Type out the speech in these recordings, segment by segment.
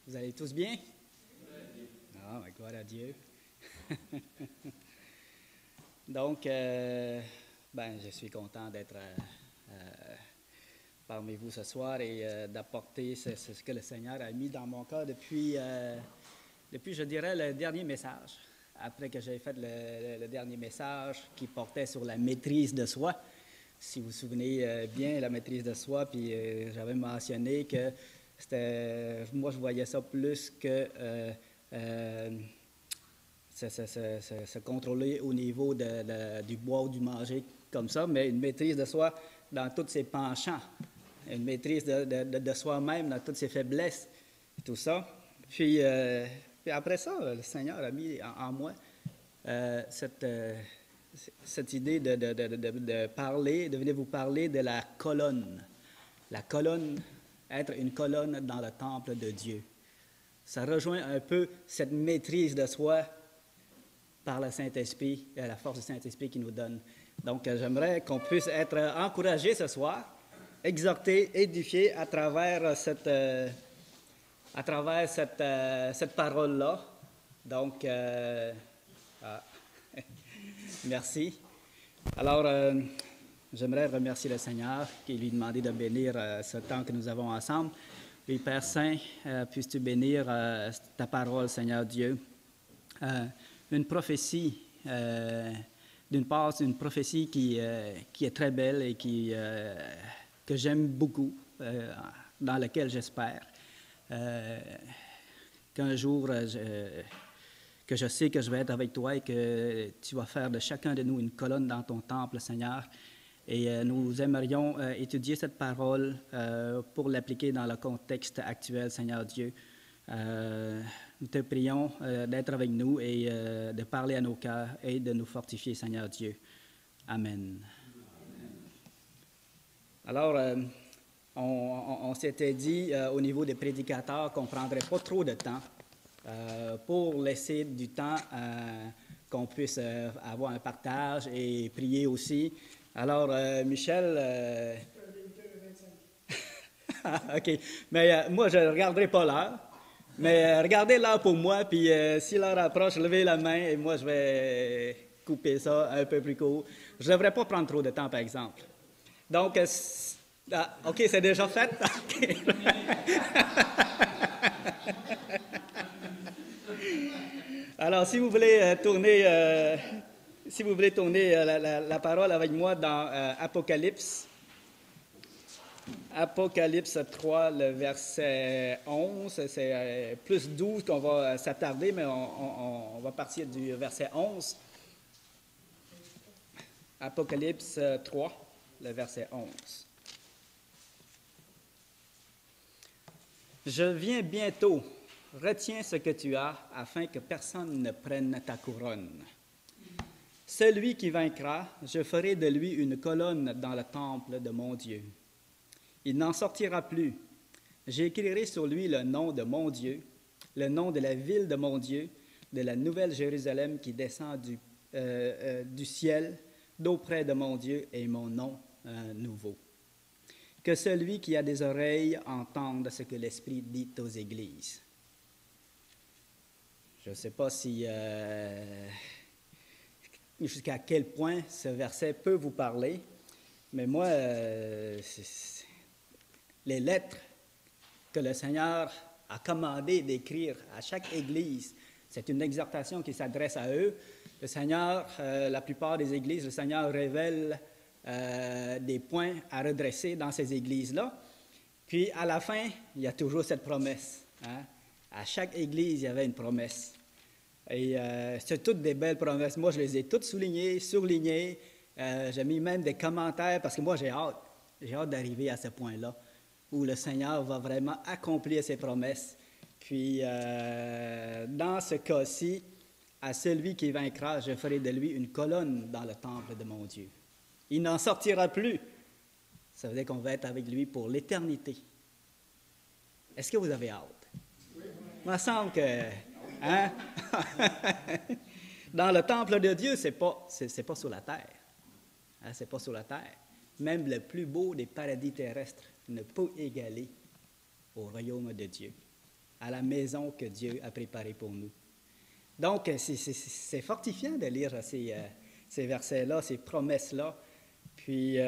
Vous allez tous bien? Ah, ben, gloire à Dieu. Donc, je suis content d'être parmi vous ce soir et d'apporter ce que le Seigneur a mis dans mon cœur depuis, je dirais, le dernier message. Après que j'ai fait le dernier message qui portait sur la maîtrise de soi. Si vous vous souvenez bien, la maîtrise de soi, puis j'avais mentionné que moi je voyais ça plus que se contrôler au niveau du boire ou du manger comme ça, mais une maîtrise de soi dans tous ses penchants, une maîtrise de soi-même dans toutes ses faiblesses, tout ça. Puis après ça, le Seigneur a mis en moi cette idée de parler, de venir vous parler de la colonne. La colonne, être une colonne dans le temple de Dieu. Ça rejoint un peu cette maîtrise de soi par le Saint-Esprit, la force du Saint-Esprit qui nous donne. Donc, j'aimerais qu'on puisse être encouragés ce soir, exhortés, édifiés à travers cette parole-là. Donc, merci. Alors, j'aimerais remercier le Seigneur et lui demander de bénir ce temps que nous avons ensemble. Oui, Père Saint, puisses-tu bénir ta parole, Seigneur Dieu. Une prophétie, d'une part, c'est une prophétie qui est très belle et que j'aime beaucoup, dans laquelle j'espère qu'un jour, que je sais que je vais être avec toi et que tu vas faire de chacun de nous une colonne dans ton temple, Seigneur. Et nous aimerions étudier cette parole pour l'appliquer dans le contexte actuel, Seigneur Dieu. Nous te prions d'être avec nous et de parler à nos cœurs et de nous fortifier, Seigneur Dieu. Amen. Alors, on s'était dit au niveau des prédicateurs qu'on ne prendrait pas trop de temps pour laisser du temps qu'on puisse avoir un partage et prier aussi. Alors, Michel... OK. Mais moi, je ne regarderai pas l'heure. Mais regardez l'heure pour moi, puis si l'heure approche, levez la main et moi, je vais couper ça un peu plus court. Je ne devrais pas prendre trop de temps, par exemple. Donc, OK, c'est déjà fait? Okay. Alors, si vous voulez tourner, la parole avec moi dans Apocalypse. Apocalypse 3, le verset 11, c'est plus 12 qu'on va s'attarder, mais on va partir du verset 11. Apocalypse 3, le verset 11. Je viens bientôt, retiens ce que tu as, afin que personne ne prenne ta couronne. Celui qui vaincra, je ferai de lui une colonne dans le temple de mon Dieu. Il n'en sortira plus. J'écrirai sur lui le nom de mon Dieu, le nom de la ville de mon Dieu, de la nouvelle Jérusalem qui descend du ciel, d'auprès de mon Dieu, et mon nom nouveau. Que celui qui a des oreilles entende ce que l'Esprit dit aux églises. Je ne sais pas si jusqu'à quel point ce verset peut vous parler, mais moi, les lettres que le Seigneur a commandé d'écrire à chaque Église, c'est une exhortation qui s'adresse à eux. Le Seigneur, la plupart des Églises, le Seigneur révèle des points à redresser dans ces Églises-là. Puis, à la fin, il y a toujours cette promesse. Hein? À chaque Église, il y avait une promesse. Et c'est toutes des belles promesses. Moi, je les ai toutes soulignées, surlignées. J'ai mis même des commentaires parce que moi, j'ai hâte. J'ai hâte d'arriver à ce point-là où le Seigneur va vraiment accomplir ses promesses. Puis, dans ce cas-ci, à celui qui vaincra, je ferai de lui une colonne dans le temple de mon Dieu. Il n'en sortira plus. Ça veut dire qu'on va être avec lui pour l'éternité. Est-ce que vous avez hâte? Oui. Il me semble que... Hein? Dans le temple de Dieu, c'est pas sur la terre. Hein, c'est pas sur la terre. Même le plus beau des paradis terrestres ne peut égaler au royaume de Dieu. à la maison que Dieu a préparée pour nous. Donc, c'est fortifiant de lire ces versets-là, ces promesses-là. Puis,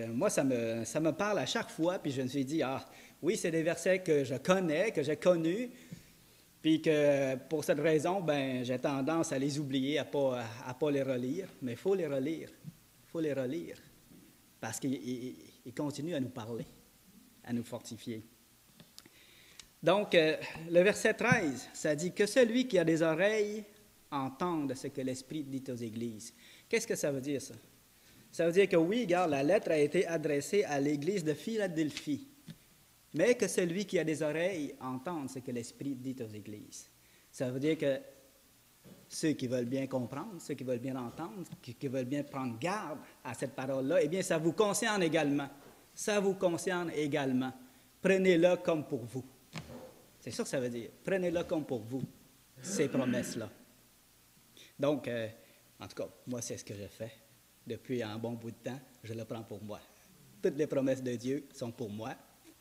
moi, ça me parle à chaque fois, puis je me suis dit, ah, oui, c'est des versets que je connais, que j'ai connus, puis que pour cette raison, ben, j'ai tendance à les oublier, à pas les relire, mais il faut les relire. Il faut les relire, parce qu'ils continuent à nous parler, à nous fortifier. Donc, le verset 13, ça dit que celui qui a des oreilles entende ce que l'Esprit dit aux églises. Qu'est-ce que ça veut dire, ça? Ça veut dire que oui, regarde, la lettre a été adressée à l'église de Philadelphie, mais que celui qui a des oreilles entende ce que l'Esprit dit aux églises. Ça veut dire que ceux qui veulent bien comprendre, ceux qui veulent bien entendre, qui veulent bien prendre garde à cette parole-là, eh bien, ça vous concerne également. Ça vous concerne également. Prenez-le comme pour vous. C'est ça que ça veut dire. Prenez-le comme pour vous, ces promesses-là. Donc, en tout cas, moi, c'est ce que je fais. Depuis un bon bout de temps, je le prends pour moi. Toutes les promesses de Dieu sont pour moi.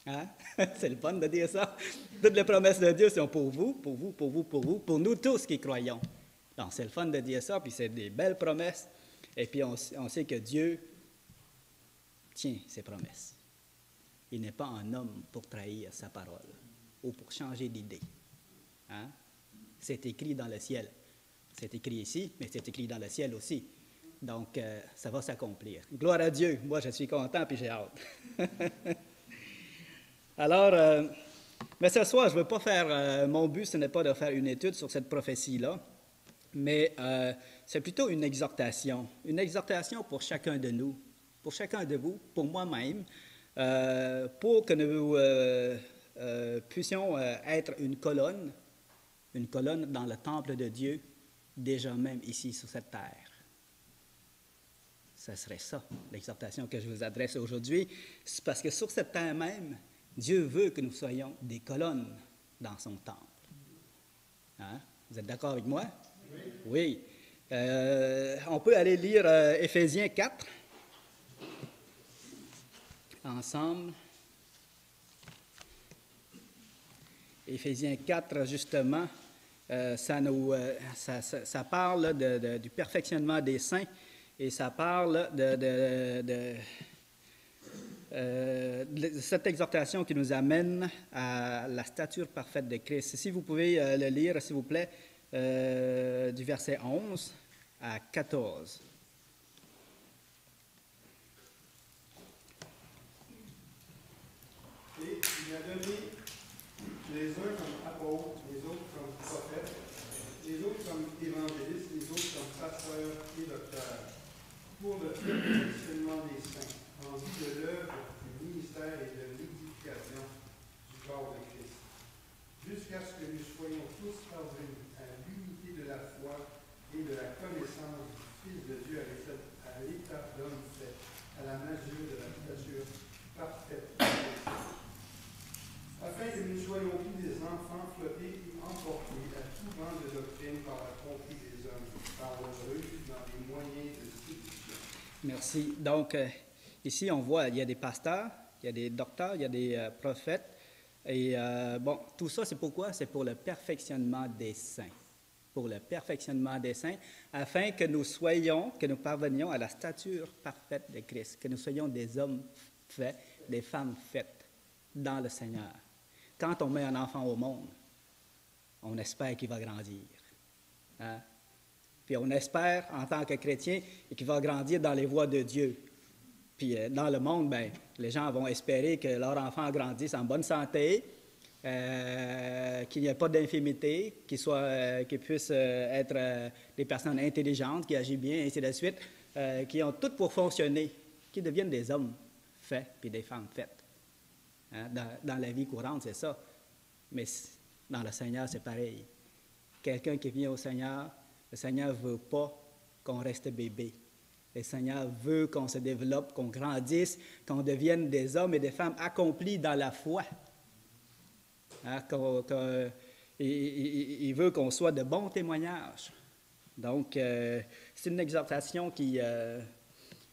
Hein? C'est le fun de dire ça. Toutes les promesses de Dieu sont pour vous, pour vous, pour vous, pour vous, pour nous tous qui croyons. Donc, c'est le fun de dire ça, puis c'est des belles promesses. Et puis, on sait que Dieu tient ses promesses. Il n'est pas un homme pour trahir sa parole ou pour changer d'idée. Hein? C'est écrit dans le ciel. C'est écrit ici, mais c'est écrit dans le ciel aussi. Donc, ça va s'accomplir. Gloire à Dieu. Moi, je suis content, puis j'ai hâte. Alors, mais ce soir, je ne veux pas faire... mon but, ce n'est pas de faire une étude sur cette prophétie-là, mais c'est plutôt une exhortation. Une exhortation pour chacun de nous, pour chacun de vous, pour moi-même, pour que nous puissions être une colonne dans le temple de Dieu, déjà même ici sur cette terre. Ce serait ça, l'exhortation que je vous adresse aujourd'hui. C'est parce que sur cette terre même, Dieu veut que nous soyons des colonnes dans son temple. Hein? Vous êtes d'accord avec moi? Oui. On peut aller lire Éphésiens 4 ensemble. Éphésiens 4, justement, ça parle du perfectionnement des saints et ça parle de cette exhortation qui nous amène à la stature parfaite de Christ. Si vous pouvez le lire, s'il vous plaît, du verset 11 à 14. Et il a donné les uns comme apôtres, les autres comme prophètes, les autres comme évangélistes, les autres comme pasteurs et docteurs, pour le perfectionnement des saints, en vue de l'œuvre du ministère et de l'édification du corps de Christ, jusqu'à ce que nous soyons tous parvenus à l'unité de la foi et de la connaissance du Fils de Dieu à l'état d'homme fait, à la mesure de la stature parfaite, afin que nous soyons tous des enfants flottés et emportés à tout vent de doctrine par la tromperie des hommes, par le ruse dans les moyens de séduction. Merci. Donc, ici, on voit, il y a des pasteurs, il y a des docteurs, il y a des prophètes. Et bon, tout ça, c'est pourquoi? C'est pour le perfectionnement des saints. Pour le perfectionnement des saints, afin que nous parvenions à la stature parfaite de Christ, que nous soyons des hommes faits, des femmes faites dans le Seigneur. Quand on met un enfant au monde, on espère qu'il va grandir. Hein? Puis on espère, en tant que chrétien, qu'il va grandir dans les voies de Dieu. Puis dans le monde, ben, les gens vont espérer que leur enfant grandisse en bonne santé, qu'il n'y ait pas d'infirmité, qu'ils puissent être des personnes intelligentes, qui agissent bien, et ainsi de suite, qui ont tout pour fonctionner, qui deviennent des hommes faits puis des femmes faites. Hein? Dans la vie courante, c'est ça. Mais dans le Seigneur, c'est pareil. Quelqu'un qui vient au Seigneur, le Seigneur ne veut pas qu'on reste bébé. Le Seigneur veut qu'on se développe, qu'on grandisse, qu'on devienne des hommes et des femmes accomplis dans la foi. Hein, il veut qu'on soit de bons témoignages. Donc, c'est une exhortation qui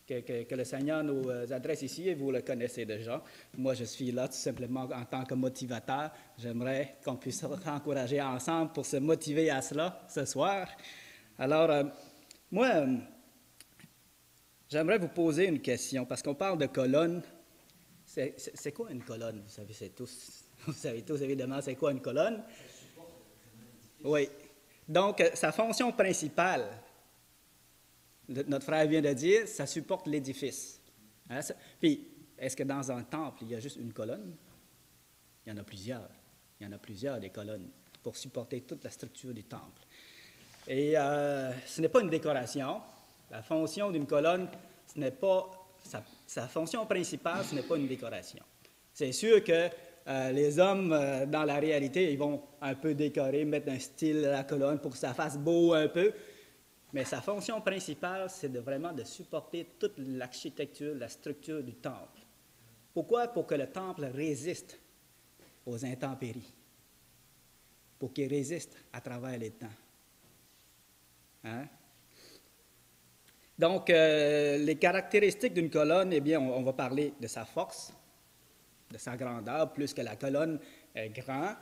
que le Seigneur nous adresse ici, et vous le connaissez déjà. Moi, je suis là tout simplement en tant que motivateur. J'aimerais qu'on puisse se encourager ensemble pour se motiver à cela ce soir. Alors, moi, j'aimerais vous poser une question, parce qu'on parle de colonne. C'est quoi une colonne? Vous savez tous évidemment c'est quoi une colonne? Oui. Donc, sa fonction principale, notre frère vient de dire, ça supporte l'édifice. Hein, puis, est-ce que dans un temple, il y a juste une colonne? Il y en a plusieurs. Il y en a plusieurs des colonnes pour supporter toute la structure du temple. Et ce n'est pas une décoration. La fonction d'une colonne, ce n'est pas sa fonction principale, ce n'est pas une décoration. C'est sûr que les hommes, dans la réalité, ils vont un peu décorer, mettre un style à la colonne pour que ça fasse beau un peu. Mais sa fonction principale, c'est vraiment de supporter toute l'architecture, la structure du temple. Pourquoi? Pour que le temple résiste aux intempéries. Pour qu'il résiste à travers les temps. Hein? Donc, les caractéristiques d'une colonne, eh bien, on va parler de sa force, de sa grandeur. Plus que la colonne est grande,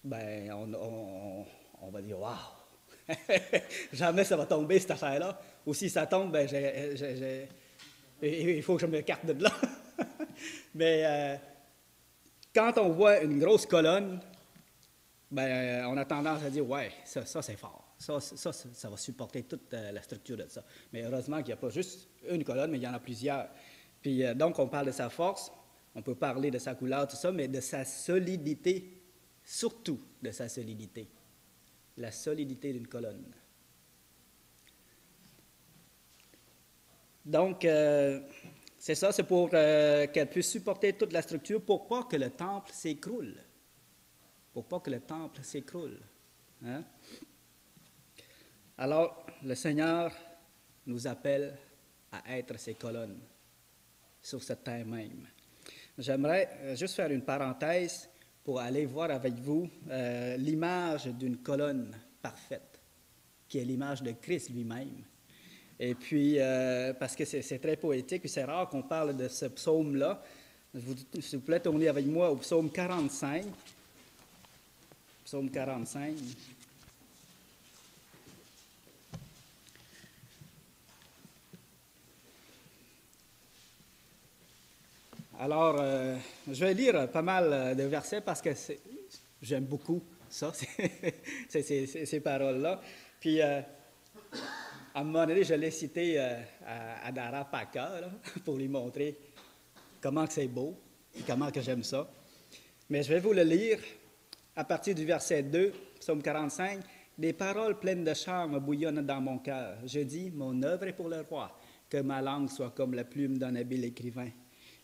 ben, on va dire « Wow! » Jamais ça va tomber, cette affaire-là. Ou si ça tombe, ben, il faut que je m'écarte de là. Mais quand on voit une grosse colonne, ben, on a tendance à dire « Ouais, ça c'est fort. Ça va supporter toute la structure de ça. » Mais heureusement qu'il n'y a pas juste une colonne, mais il y en a plusieurs. Puis donc, on parle de sa force, on peut parler de sa couleur, tout ça, mais de sa solidité, surtout de sa solidité. La solidité d'une colonne. Donc, c'est ça, c'est pour qu'elle puisse supporter toute la structure pour pas que le temple s'écroule. Pour pas que le temple s'écroule. Hein? Alors, le Seigneur nous appelle à être ces colonnes sur cette terre même. J'aimerais juste faire une parenthèse pour aller voir avec vous l'image d'une colonne parfaite, qui est l'image de Christ lui-même. Et puis, parce que c'est très poétique, puis c'est rare qu'on parle de ce psaume-là. S'il vous plaît, tournez avec moi au psaume 45. Psaume 45. Alors, je vais lire pas mal de versets parce que j'aime beaucoup ça, ces paroles-là. Puis, à un moment donné, je l'ai cité à Dara Paka là, pour lui montrer comment que c'est beau et comment que j'aime ça. Mais je vais vous le lire à partir du verset 2, psaume 45. « Des paroles pleines de charme bouillonnent dans mon cœur. Je dis, mon œuvre est pour le roi, que ma langue soit comme la plume d'un habile écrivain.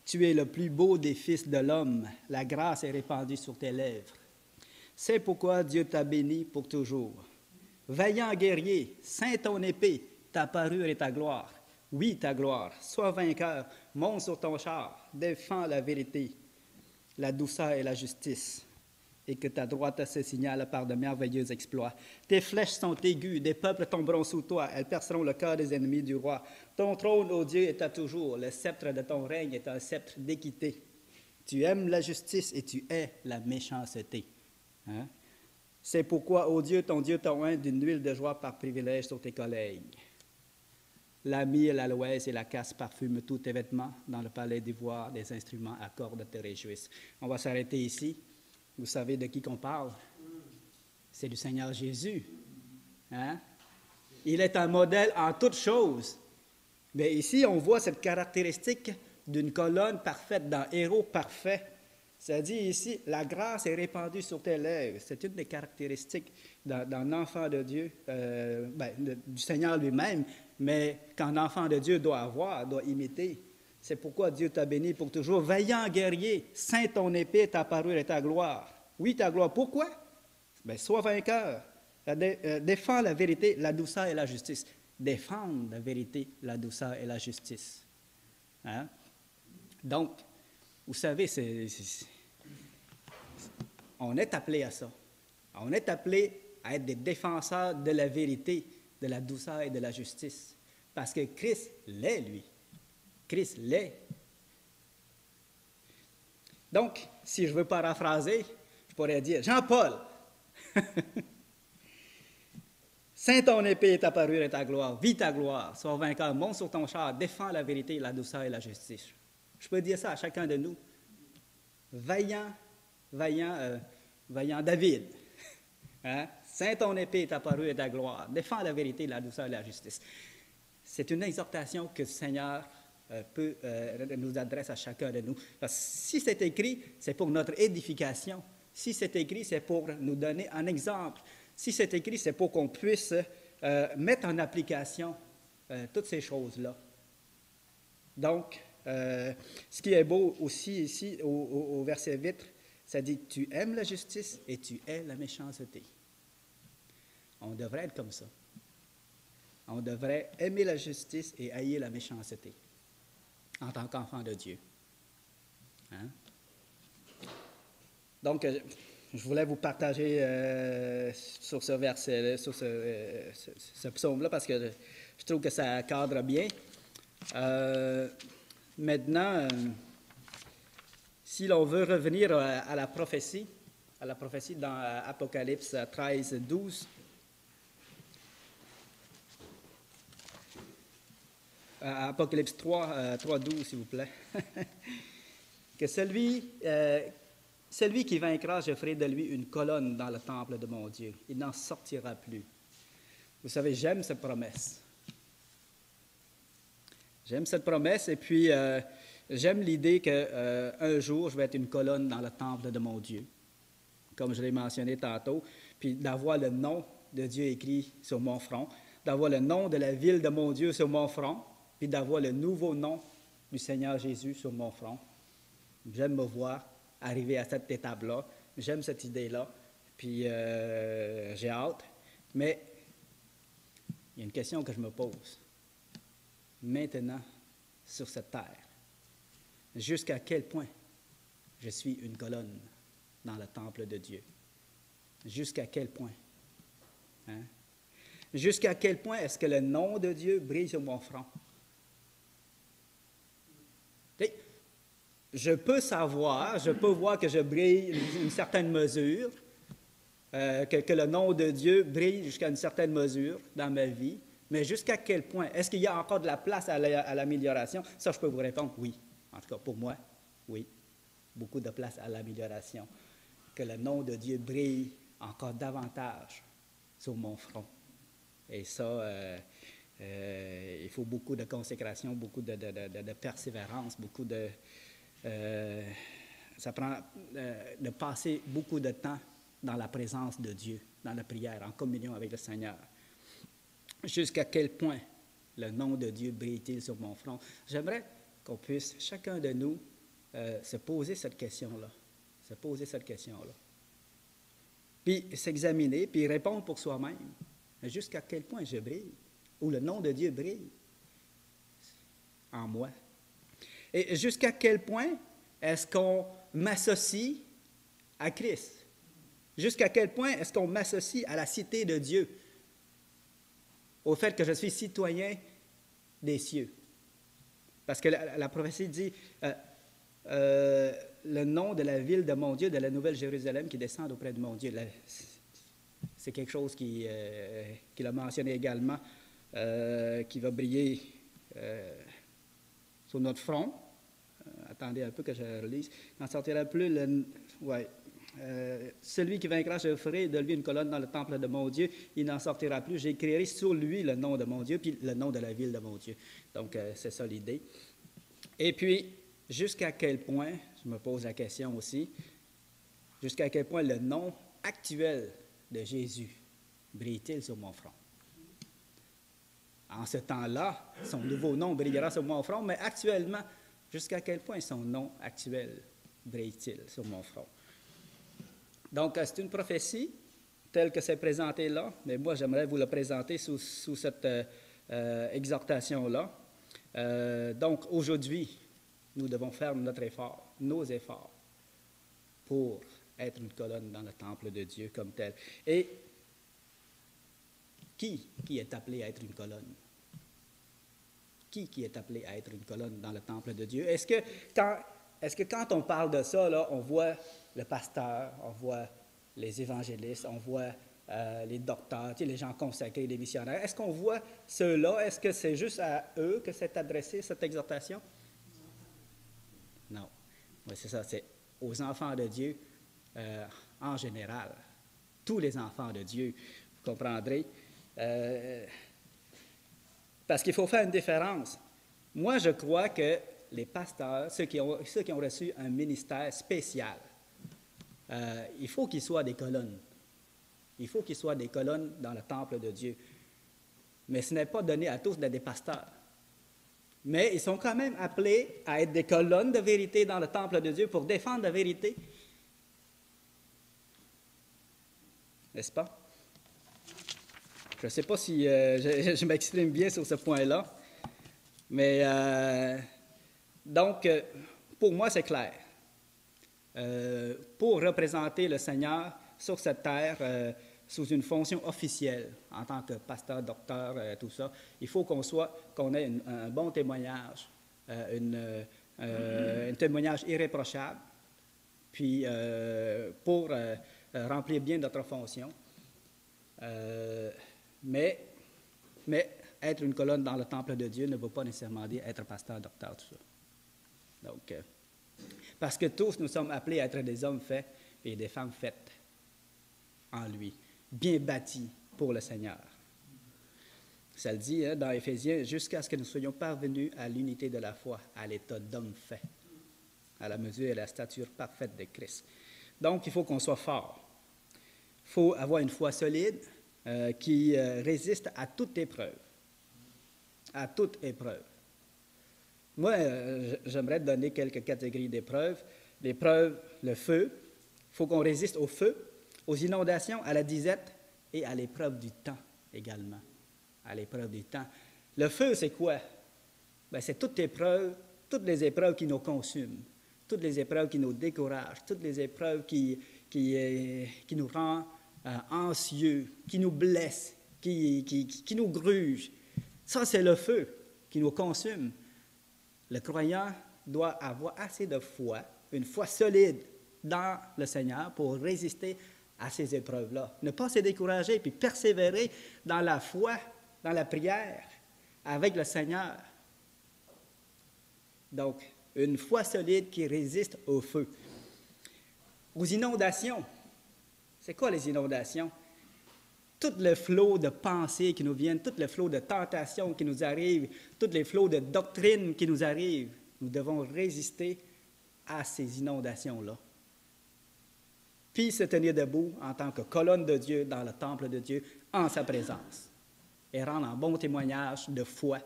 Tu es le plus beau des fils de l'homme, la grâce est répandue sur tes lèvres. C'est pourquoi Dieu t'a béni pour toujours. Vaillant guerrier, ceins ton épée, ta parure et ta gloire. Oui, ta gloire, sois vainqueur, monte sur ton char, défends la vérité, la douceur et la justice, et que ta droite se signale par de merveilleux exploits. Tes flèches sont aiguës, des peuples tomberont sous toi, elles perceront le cœur des ennemis du roi. Ton trône, ô Dieu, est à toujours, le sceptre de ton règne est un sceptre d'équité. Tu aimes la justice et tu hais la méchanceté. Hein? C'est pourquoi, ô Dieu, ton Dieu t'a oint d'une huile de joie par privilège sur tes collègues. La myrrhe, l'aloès et la casse parfument tous tes vêtements. Dans le palais d'ivoire, des instruments à cordes te réjouissent. On va s'arrêter ici. Vous savez de qui qu'on parle? C'est du Seigneur Jésus. Hein? Il est un modèle en toutes choses. Mais ici, on voit cette caractéristique d'une colonne parfaite, d'un héros parfait. Ça dit ici, la grâce est répandue sur tes lèvres. C'est une des caractéristiques d'un enfant de Dieu, du Seigneur lui-même, mais qu'un enfant de Dieu doit avoir, doit imiter. C'est pourquoi Dieu t'a béni pour toujours. Vaillant guerrier, ceins ton épée, ta parure et ta gloire. Oui, ta gloire. Pourquoi? Bien, sois vainqueur. Défends la vérité, la douceur et la justice. Défendre la vérité, la douceur et la justice. Hein? Donc, vous savez, on est appelé à ça. On est appelé à être des défenseurs de la vérité, de la douceur et de la justice. Parce que Christ l'est, lui. Christ l'est. Donc, si je veux paraphraser, je pourrais dire, Jean-Paul, Saint ton épée est apparue et ta gloire, vis ta gloire, sois vainqueur, monte sur ton char, défends la vérité, la douceur et la justice. Je peux dire ça à chacun de nous. Vaillant David. Hein? Saint ton épée est apparue et ta gloire, défends la vérité, la douceur et la justice. C'est une exhortation que le Seigneur nous adresse à chacun de nous. Parce que si c'est écrit, c'est pour notre édification. Si c'est écrit, c'est pour nous donner un exemple. Si c'est écrit, c'est pour qu'on puisse mettre en application toutes ces choses-là. Donc, ce qui est beau aussi ici, au verset 8, ça dit « Tu aimes la justice et tu hais la méchanceté ». On devrait être comme ça. On devrait aimer la justice et haïr la méchanceté en tant qu'enfant de Dieu. Hein? Donc, je voulais vous partager sur ce verset, sur ce psaume-là, parce que je trouve que ça cadre bien. Maintenant, si l'on veut revenir à la prophétie dans Apocalypse 13, 12, Apocalypse 3, 12, s'il vous plaît, que celui qui vaincra, je ferai de lui une colonne dans le temple de mon Dieu. Il n'en sortira plus. Vous savez, j'aime cette promesse. J'aime cette promesse et puis j'aime l'idée qu'un jour, je vais être une colonne dans le temple de mon Dieu, comme je l'ai mentionné tantôt, puis d'avoir le nom de Dieu écrit sur mon front, d'avoir le nom de la ville de mon Dieu sur mon front, puis d'avoir le nouveau nom du Seigneur Jésus sur mon front. J'aime me voir arriver à cette étape-là. J'aime cette idée-là, puis j'ai hâte. Mais il y a une question que je me pose. Maintenant, sur cette terre, jusqu'à quel point je suis une colonne dans le temple de Dieu? Jusqu'à quel point? Hein? Jusqu'à quel point est-ce que le nom de Dieu brille sur mon front? Je peux voir que je brille une certaine mesure, que le nom de Dieu brille jusqu'à une certaine mesure dans ma vie, mais jusqu'à quel point? Est-ce qu'il y a encore de la place à l'amélioration? Ça, je peux vous répondre oui. En tout cas, pour moi, oui. Beaucoup de place à l'amélioration. Que le nom de Dieu brille encore davantage sur mon front. Et ça, il faut beaucoup de consécration, beaucoup de persévérance, beaucoup de... ça prend de passer beaucoup de temps dans la présence de Dieu, dans la prière, en communion avec le Seigneur. Jusqu'à quel point le nom de Dieu brille-t-il sur mon front? J'aimerais qu'on puisse, chacun de nous, se poser cette question-là. Puis s'examiner, puis répondre pour soi-même. Jusqu'à quel point je brille? Ou le nom de Dieu brille en moi? Et jusqu'à quel point est-ce qu'on m'associe à Christ? Jusqu'à quel point est-ce qu'on m'associe à la cité de Dieu? Au fait que je suis citoyen des cieux. Parce que la prophétie dit le nom de la ville de mon Dieu, de la Nouvelle Jérusalem qui descend auprès de mon Dieu. C'est quelque chose qu'il a mentionné également, qui va briller sur notre front. Attendez un peu que je relise. Il n'en sortira plus celui qui vaincra, je ferai de lui une colonne dans le temple de mon Dieu. Il n'en sortira plus. J'écrirai sur lui le nom de mon Dieu, puis le nom de la ville de mon Dieu. Donc, c'est ça l'idée. Et puis, jusqu'à quel point, je me pose la question aussi, jusqu'à quel point le nom actuel de Jésus brille-t-il sur mon front? En ce temps-là, son nouveau nom brillera sur mon front, mais actuellement, jusqu'à quel point son nom actuel brille-t-il sur mon front? Donc, c'est une prophétie telle que c'est présenté là, mais moi, j'aimerais vous le présenter sous cette exhortation-là. Donc, aujourd'hui, nous devons faire nos efforts, pour être une colonne dans le temple de Dieu comme tel. Et qui est appelé à être une colonne? qui est appelé à être une colonne dans le temple de Dieu? Est-ce que quand on parle de ça, là, on voit le pasteur, on voit les évangélistes, on voit les docteurs, les gens consacrés, les missionnaires. Est-ce qu'on voit ceux-là? Est-ce que c'est juste à eux que c'est adressé, cette exhortation? Non. Oui, c'est ça, c'est aux enfants de Dieu en général. Tous les enfants de Dieu, vous comprendrez. Parce qu'il faut faire une différence. Moi, je crois que les pasteurs, ceux qui ont reçu un ministère spécial, il faut qu'ils soient des colonnes. Il faut qu'ils soient des colonnes dans le temple de Dieu. Mais ce n'est pas donné à tous d'être des pasteurs. Mais ils sont quand même appelés à être des colonnes de vérité dans le temple de Dieu pour défendre la vérité. N'est-ce pas? Je ne sais pas si je m'exprime bien sur ce point-là. Mais donc, pour moi, c'est clair. Pour représenter le Seigneur sur cette terre, sous une fonction officielle, en tant que pasteur, docteur, tout ça, il faut qu'on ait un bon témoignage, un témoignage irréprochable, puis pour remplir bien notre fonction. Mais être une colonne dans le temple de Dieu ne veut pas nécessairement dire être pasteur, docteur, tout ça. Donc, parce que tous nous sommes appelés à être des hommes faits et des femmes faites en lui, bien bâtis pour le Seigneur. Ça le dit dans Éphésiens, jusqu'à ce que nous soyons parvenus à l'unité de la foi, à l'état d'homme fait, à la mesure et la stature parfaite de Christ. Donc, il faut qu'on soit fort. Il faut avoir une foi solide qui résiste à toute épreuve. À toute épreuve. Moi, j'aimerais donner quelques catégories d'épreuves. L'épreuve, le feu. Il faut qu'on résiste au feu, aux inondations, à la disette et à l'épreuve du temps également. À l'épreuve du temps. Le feu, c'est quoi? Bien, c'est toutes les épreuves qui nous consument, toutes les épreuves qui nous découragent, toutes les épreuves qui nous rendent anxieux, qui nous blessent, qui nous grugent. Ça, c'est le feu qui nous consume. Le croyant doit avoir assez de foi, une foi solide dans le Seigneur pour résister à ces épreuves-là. Ne pas se décourager, puis persévérer dans la foi, dans la prière, avec le Seigneur. Donc, une foi solide qui résiste au feu. Aux inondations. C'est quoi les inondations? Tout le flot de pensées qui nous viennent, tout le flot de tentations qui nous arrivent, tous les flots de doctrines qui nous arrivent, nous devons résister à ces inondations-là. Puis se tenir debout en tant que colonne de Dieu dans le temple de Dieu, en sa présence, et rendre un bon témoignage de foi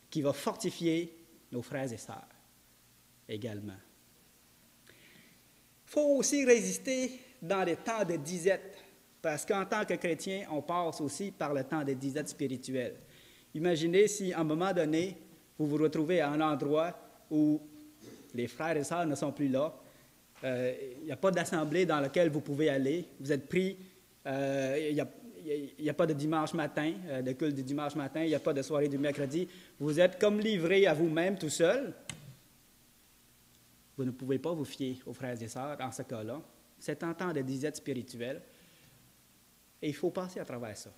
qui va fortifier nos frères et sœurs également. Il faut aussi résister dans les temps de disette, parce qu'en tant que chrétien, on passe aussi par le temps de disette spirituelle. Imaginez si, à un moment donné, vous vous retrouvez à un endroit où les frères et sœurs ne sont plus là, il n'y a pas d'assemblée dans laquelle vous pouvez aller, vous êtes pris, il n'y a pas de dimanche matin, de culte du dimanche matin, il n'y a pas de soirée du mercredi, vous êtes comme livré à vous-même tout seul. Vous ne pouvez pas vous fier aux frères et sœurs dans ce cas-là. C'est un temps de disette spirituelle. Et il faut passer à travers ça.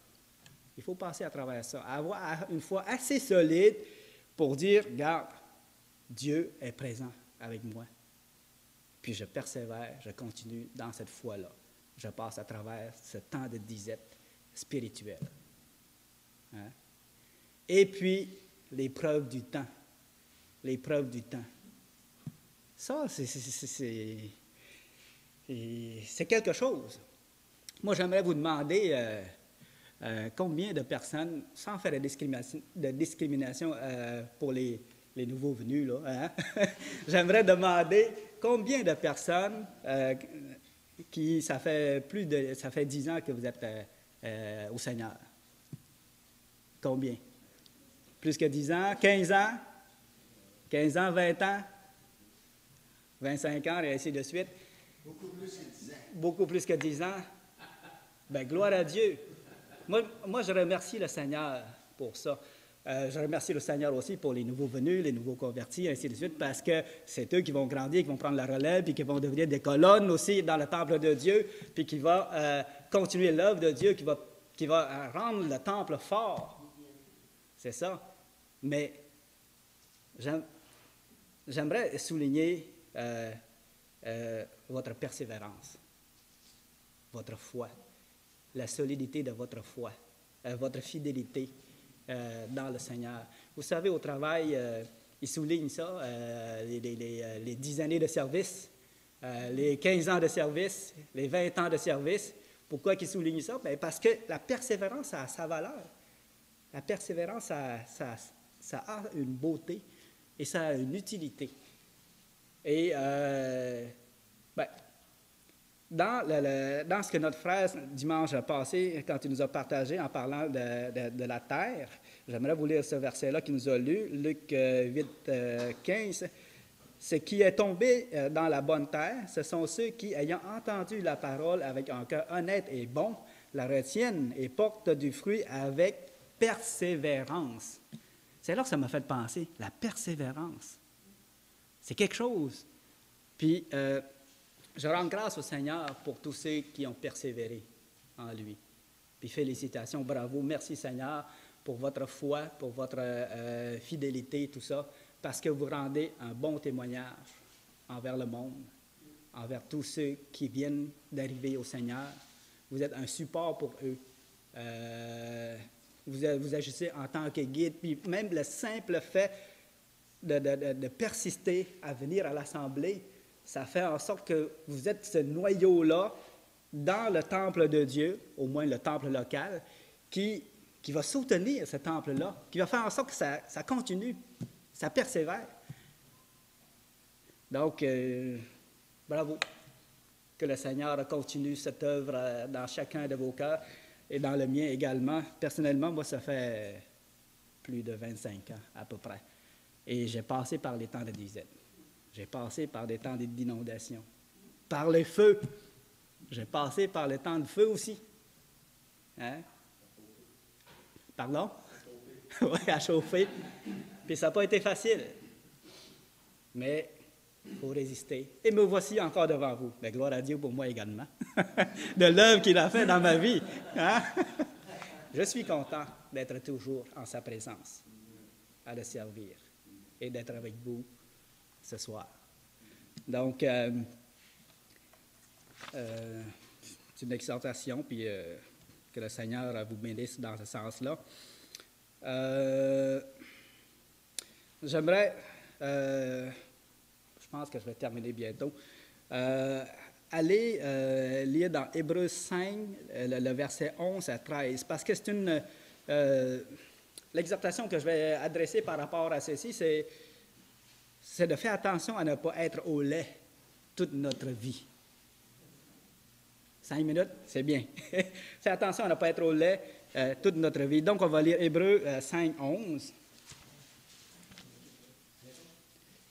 Il faut passer à travers ça. Avoir une foi assez solide pour dire, regarde, Dieu est présent avec moi. Puis je persévère, je continue dans cette foi-là. Je passe à travers ce temps de disette spirituelle. Hein? Et puis, l'épreuve du temps. L'épreuve du temps. Ça, c'est quelque chose. Moi, j'aimerais vous demander combien de personnes, sans faire de discrimination pour les nouveaux venus, là, hein? J'aimerais demander combien de personnes ça fait 10 ans que vous êtes au Seigneur. Combien? Plus que 10 ans? 15 ans? 15 ans, 20 ans? 25 ans, et ainsi de suite? Beaucoup plus que 10 ans. Beaucoup plus que 10 ans? Bien, gloire à Dieu. Moi, je remercie le Seigneur pour ça. Je remercie le Seigneur aussi pour les nouveaux venus, les nouveaux convertis, ainsi de suite, parce que c'est eux qui vont grandir, qui vont prendre la relève, puis qui vont devenir des colonnes aussi dans le temple de Dieu, puis qui vont continuer l'œuvre de Dieu, qui va rendre le temple fort. C'est ça. Mais j'aimerais souligner votre persévérance, votre foi, la solidité de votre foi, votre fidélité dans le Seigneur. Vous savez, au travail, ils soulignent ça, les 10 années de service, les 15 ans de service, les 20 ans de service. Pourquoi ils soulignent ça? Bien, parce que la persévérance a sa valeur. La persévérance, ça a une beauté et ça a une utilité. Et dans ce que notre frère, dimanche passé, quand il nous a partagé en parlant de la terre, j'aimerais vous lire ce verset-là qu'il nous a lu, Luc 8, 15. Ce qui est tombé dans la bonne terre, ce sont ceux qui, ayant entendu la parole avec un cœur honnête et bon, la retiennent et portent du fruit avec persévérance. C'est là que ça m'a fait penser, la persévérance. C'est quelque chose. Puis, je rends grâce au Seigneur pour tous ceux qui ont persévéré en lui. Puis, félicitations, bravo, merci Seigneur pour votre foi, pour votre fidélité, tout ça, parce que vous rendez un bon témoignage envers le monde, envers tous ceux qui viennent d'arriver au Seigneur. Vous êtes un support pour eux. Vous agissez en tant que guide, puis même le simple fait de persister à venir à l'Assemblée, ça fait en sorte que vous êtes ce noyau-là dans le temple de Dieu, au moins le temple local, qui va soutenir ce temple-là, qui va faire en sorte que ça continue, ça persévère. Donc, bravo. Que le Seigneur continue cette œuvre dans chacun de vos cœurs et dans le mien également. Personnellement, moi, ça fait plus de 25 ans à peu près. Et j'ai passé par les temps de disette. J'ai passé par des temps d'inondation. Par les feux. J'ai passé par les temps de feu aussi. Hein? Pardon? Oui, à chauffer. Puis ça n'a pas été facile. Mais il faut résister. Et me voici encore devant vous. Mais gloire à Dieu pour moi également. De l'œuvre qu'il a fait dans ma vie. Hein? Je suis content d'être toujours en sa présence, à le servir et d'être avec vous ce soir. Donc, c'est une exhortation, puis que le Seigneur vous bénisse dans ce sens-là. J'aimerais, je pense que je vais terminer bientôt, aller lire dans Hébreux 5, le verset 11 à 13, parce que c'est l'exhortation que je vais adresser par rapport à ceci, c'est de faire attention à ne pas être au lait toute notre vie. 5 minutes, c'est bien. Fais attention à ne pas être au lait toute notre vie. Donc, on va lire Hébreux 5, 11.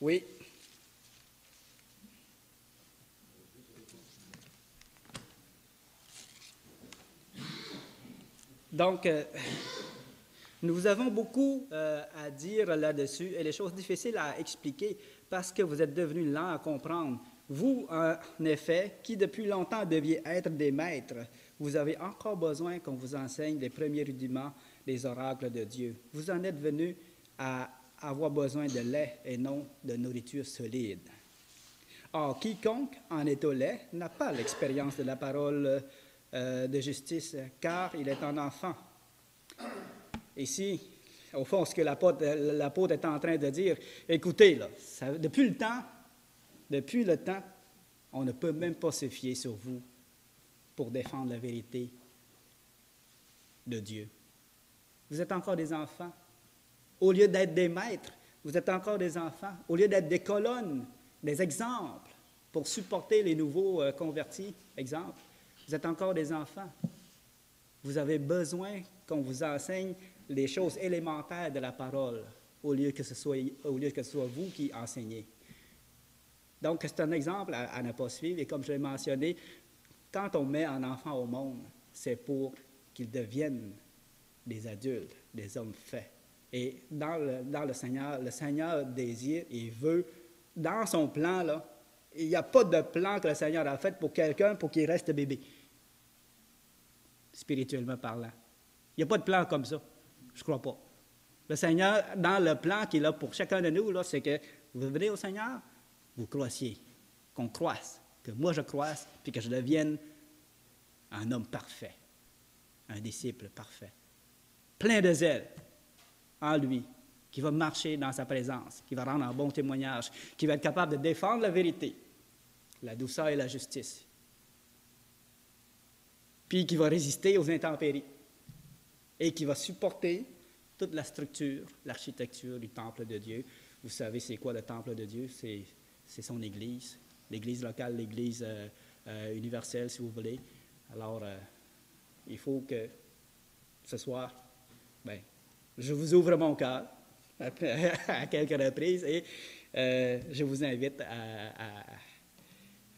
Oui. Donc, nous avons beaucoup à dire là-dessus et les choses difficiles à expliquer parce que vous êtes devenus lents à comprendre. Vous, en effet, qui depuis longtemps deviez être des maîtres, vous avez encore besoin qu'on vous enseigne les premiers rudiments des oracles de Dieu. Vous en êtes venus à avoir besoin de lait et non de nourriture solide. Or, quiconque en est au lait n'a pas l'expérience de la parole de justice, car il est un enfant. Ici, au fond, ce que l'apôtre est en train de dire, écoutez, là, depuis le temps, on ne peut même pas se fier sur vous pour défendre la vérité de Dieu. Vous êtes encore des enfants. Au lieu d'être des maîtres, vous êtes encore des enfants. Au lieu d'être des colonnes, des exemples pour supporter les nouveaux convertis, exemple, vous êtes encore des enfants. Vous avez besoin qu'on vous enseigne les choses élémentaires de la parole, au lieu que ce soit vous qui enseignez. Donc, c'est un exemple à ne pas suivre. Et comme je l'ai mentionné, quand on met un enfant au monde, c'est pour qu'il devienne des adultes, des hommes faits. Et dans le Seigneur désire et veut, dans son plan, là, il n'y a pas de plan que le Seigneur a fait pour quelqu'un pour qu'il reste bébé, spirituellement parlant. Il n'y a pas de plan comme ça. Je ne crois pas. Le Seigneur, dans le plan qu'il a pour chacun de nous, là, c'est que vous venez au Seigneur, vous croissiez, qu'on croisse, que moi je croisse, puis que je devienne un homme parfait, un disciple parfait, plein de zèle en lui, qui va marcher dans sa présence, qui va rendre un bon témoignage, qui va être capable de défendre la vérité, la douceur et la justice, puis qui va résister aux intempéries et qui va supporter toute la structure, l'architecture du temple de Dieu. Vous savez c'est quoi le temple de Dieu? C'est son Église, l'Église locale, l'Église universelle, si vous voulez. Alors, il faut que ce soir, bien, je vous ouvre mon cœur à quelques reprises et je vous invite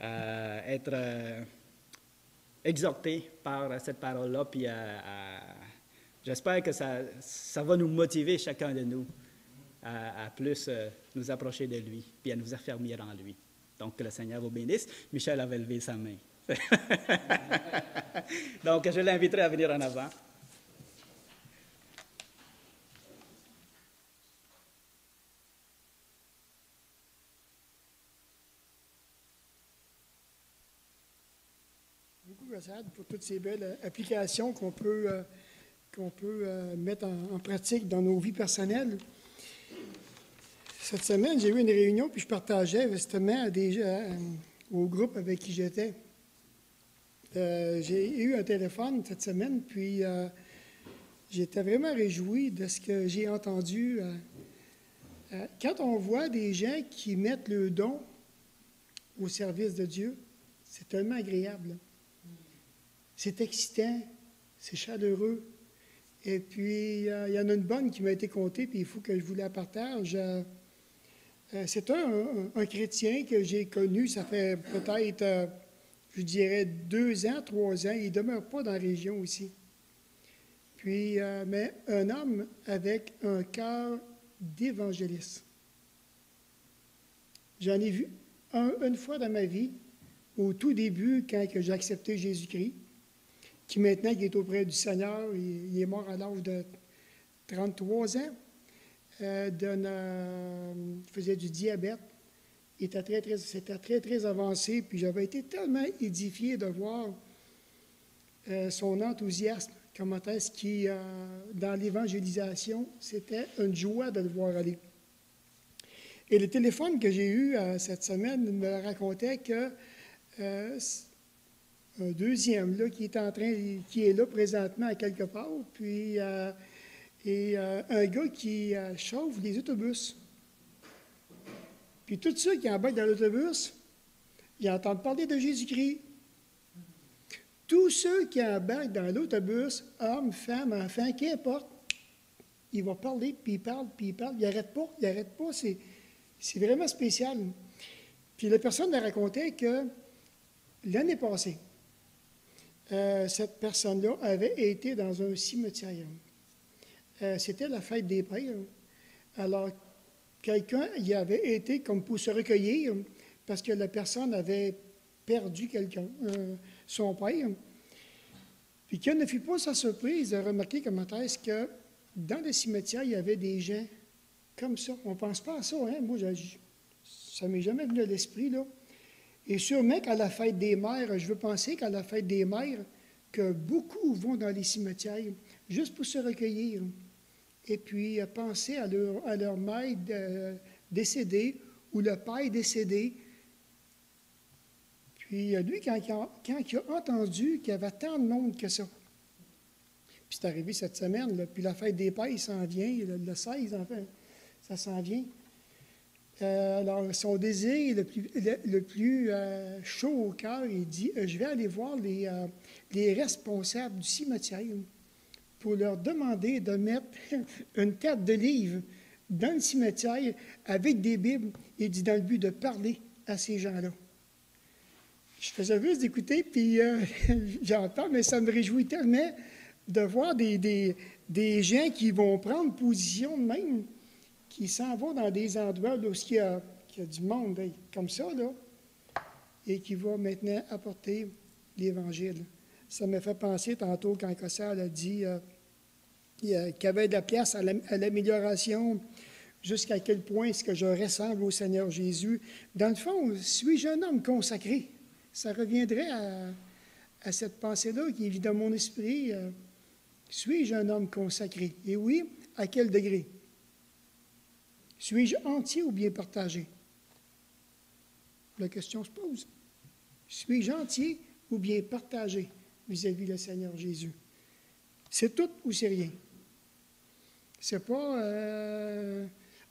à être exhorté par cette parole-là, puis j'espère que ça va nous motiver, chacun de nous, à plus nous approcher de lui, puis à nous affermir en lui. Donc, que le Seigneur vous bénisse. Michel avait levé sa main. Donc, je l'inviterai à venir en avant. Beaucoup, Rashad, pour toutes ces belles applications qu'on peut mettre en pratique dans nos vies personnelles. Cette semaine, j'ai eu une réunion, puis je partageais justement au groupe avec qui j'étais. J'ai eu un téléphone cette semaine, puis j'étais vraiment réjoui de ce que j'ai entendu. Quand on voit des gens qui mettent le don au service de Dieu, c'est tellement agréable. C'est excitant, c'est chaleureux. Et puis, il y en a une bonne qui m'a été contée, puis il faut que je vous la partage. C'est un chrétien que j'ai connu, ça fait peut-être, je dirais, 2 ans, 3 ans. Il ne demeure pas dans la région aussi. Puis, mais un homme avec un cœur d'évangéliste. J'en ai vu une fois dans ma vie, au tout début, quand j'ai accepté Jésus-Christ, qui maintenant il est auprès du Seigneur, il est mort à l'âge de 33 ans, il faisait du diabète, c'était très, très avancé, puis j'avais été tellement édifié de voir son enthousiasme, comment est-ce qu'il, dans l'évangélisation, c'était une joie de le voir aller. Et le téléphone que j'ai eu cette semaine me racontait que un deuxième là, qui est là présentement à quelque part, puis un gars qui chauffe des autobus. Puis tous ceux qui embarquent dans l'autobus, ils entendent parler de Jésus-Christ. Tous ceux qui embarquent dans l'autobus, hommes, femmes, enfants, qu'importe, ils vont parler, puis ils parlent, puis ils parlent. Ils n'arrêtent pas. C'est vraiment spécial. Puis la personne me racontait que l'année passée, cette personne-là avait été dans un cimetière. C'était la fête des pères. Alors, quelqu'un y avait été comme pour se recueillir parce que la personne avait perdu quelqu'un, son père. Puis quelle ne fut pas sa surprise de remarquer comment est-ce que dans le cimetière, il y avait des gens comme ça. On ne pense pas à ça, hein? Moi, ça ne m'est jamais venu à l'esprit, là. Et sûrement qu'à la fête des mères, je veux penser qu'à la fête des mères, que beaucoup vont dans les cimetières juste pour se recueillir. Et puis penser à leur mère décédée ou le père décédé. Puis lui, quand il a entendu qu'il y avait tant de monde que ça, puis c'est arrivé cette semaine, là, puis la fête des pères, il s'en vient, le 16, enfin, ça s'en vient. Alors, son désir le plus chaud au cœur, il dit, je vais aller voir les responsables du cimetière pour leur demander de mettre une tête de livre dans le cimetière avec des Bibles, il dit, dans le but de parler à ces gens-là. Je faisais juste d'écouter, puis j'entends, mais ça me réjouit tellement de voir des des gens qui vont prendre position de même, qui s'en vont dans des endroits où il y a du monde comme ça, là, et qui va maintenant apporter l'Évangile. Ça me fait penser tantôt quand Cossard a dit qu'il y avait de la place à l'amélioration, jusqu'à quel point est-ce que je ressemble au Seigneur Jésus. Dans le fond, suis-je un homme consacré? Ça reviendrait à cette pensée-là qui vit dans mon esprit. Suis-je un homme consacré? Et oui, à quel degré? Suis-je entier ou bien partagé? La question se pose. Suis-je entier ou bien partagé vis-à-vis du Seigneur Jésus? C'est tout ou c'est rien? C'est pas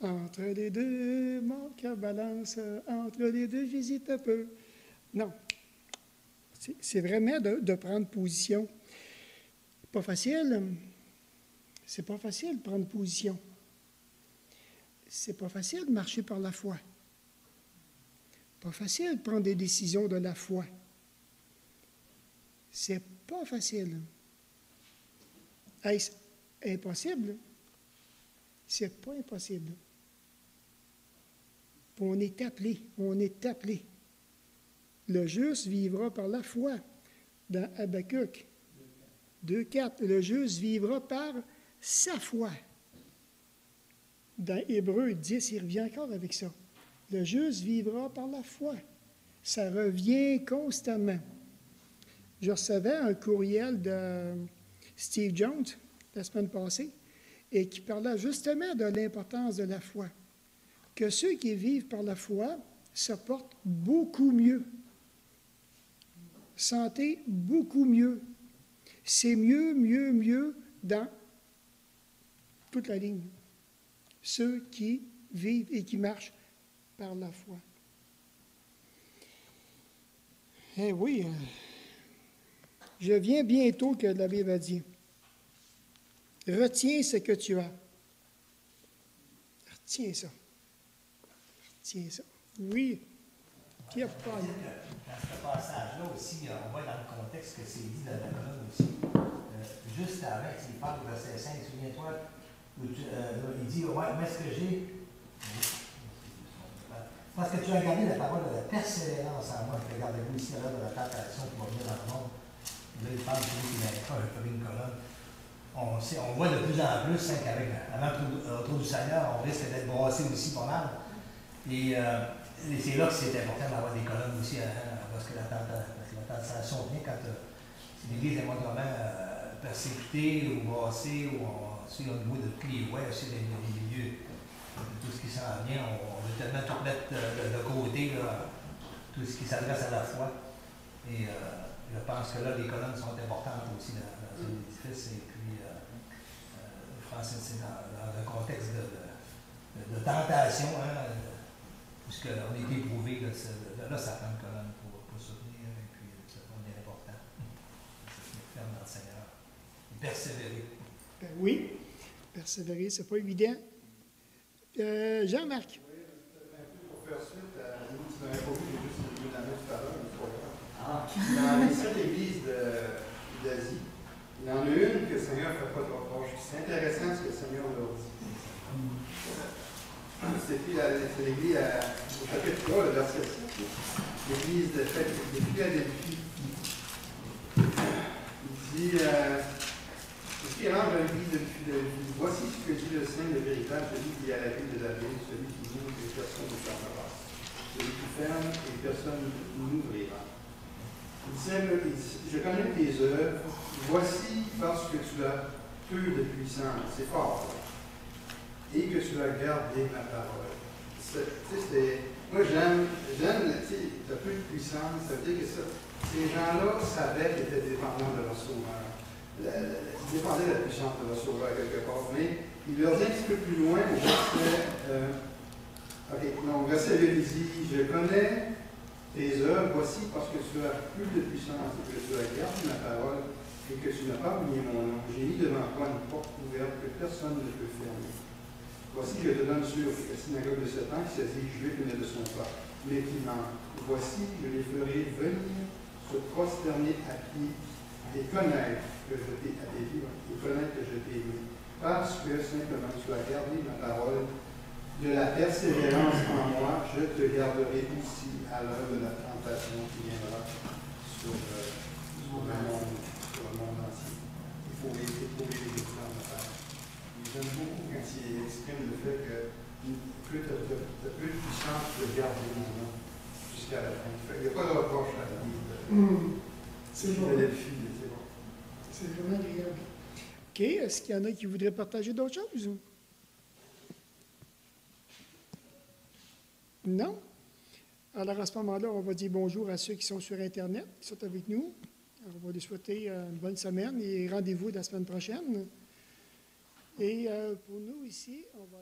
entre les deux, mon cœur balance, entre les deux, j'hésite un peu. Non. C'est vraiment de prendre position. Pas facile. C'est pas facile de prendre position. C'est pas facile de marcher par la foi. Pas facile de prendre des décisions de la foi. C'est pas facile. Est-ce impossible? C'est pas impossible. On est appelé. Le juste vivra par la foi. Dans Habakkuk 2,4, le juste vivra par sa foi. Dans Hébreux 10, il revient encore avec ça. Le juste vivra par la foi. Ça revient constamment. Je recevais un courriel de Steve Jones la semaine passée et qui parlait justement de l'importance de la foi. Que ceux qui vivent par la foi se portent beaucoup mieux. Santé beaucoup mieux. C'est mieux dans toute la ligne. Ceux qui vivent et qui marchent par la foi. Eh oui, je viens bientôt, que la Bible a dit. Retiens ce que tu as. Retiens ça. Retiens ça. Oui. Pierre-Paul. Dans ce passage-là aussi, on voit dans le contexte que c'est dit dans la colonne aussi. Juste avant, il parle du verset 5, souviens-toi, où il dit, ouais, où est-ce que j'ai... Parce que tu as gardé la parole de la persévérance en moi. Regardez-vous ici à l'heure de la tentation qui va venir dans le monde. Là, il parle de celui qui n'avait pas une colonne. On voit de plus en plus qu'avec autour du Seigneur, on risque d'être brassé aussi pas mal. Et c'est là que c'est important d'avoir des colonnes aussi, parce que la tentation vient quand l'Église est moindrement persécutée ou brassée, ou aussi au niveau de tous les voies, aussi des milieux. Tout ce qui s'en vient, on veut tellement tout mettre de côté, là, tout ce qui s'adresse à la foi. Et je pense que là, les colonnes sont importantes aussi dans un édifice. Et puis, Francis, c'est dans un contexte de tentation, hein, puisqu'on est éprouvé, là, ça prend une colonne pour soutenir, et puis ça devient important. C'est ferme dans le Seigneur. Et persévérer. Ben oui, persévérer, c'est pas évident. Jean-Marc. Oui, un peu pour faire suite à nous, tu m'avais pas vu, j'ai juste vu la même tout à l'heure, une fois. Dans les 7 églises d'Asie, il y en a une que le Seigneur ne fait pas de reproche. C'est intéressant ce que le Seigneur leur dit. C'est l'église au chapitre 3, le verset 7. L'église de Philadelphie. Il dit, il rentre dans l'église de Philadelphie. Voici ce que dit le Saint, le véritable, celui qui est à la vue de la ville, celui qui ouvre et personne ne fermera. Celui qui ferme et personne n'ouvrira. Il dit, je connais tes œuvres, voici parce que tu as peu de puissance, c'est fort, et que tu as gardé ma parole. Moi j'aime, tu as peu de puissance, ça veut dire que ces gens-là savaient qu'ils étaient dépendants de leur sauveur. Ils dépendaient de la puissance de leur sauveur quelque part, mais il leur dit un petit peu plus loin au verset 2, il dit, je connais tes œuvres, voici parce que tu as plus de puissance et que tu as gardé ma parole et que tu n'as pas oublié mon nom. J'ai mis devant toi une porte ouverte que personne ne peut fermer. Voici, je te donne sur la synagogue de Satan qui s'est dit juif et ne le sont pas, mais qui ment. Voici, je les ferai venir se prosterner à pied et connaître que je t'ai mis, parce que simplement tu as gardé ma parole, de la persévérance en moi, je te garderai aussi à l'heure de la tentation qui viendra sur le monde entier. Il faut éprouver les épreuves de terre. J'aime beaucoup quand il exprime le fait que plus tu as plus de puissance de garder mon nom jusqu'à la fin. Il n'y a pas de reproche à la vie. C'est bon. C'est vraiment agréable. OK. Est-ce qu'il y en a qui voudraient partager d'autres choses? Non? Alors, à ce moment-là, on va dire bonjour à ceux qui sont sur Internet, qui sont avec nous. Alors, on va leur souhaiter une bonne semaine et rendez-vous la semaine prochaine. Et pour nous ici, on va...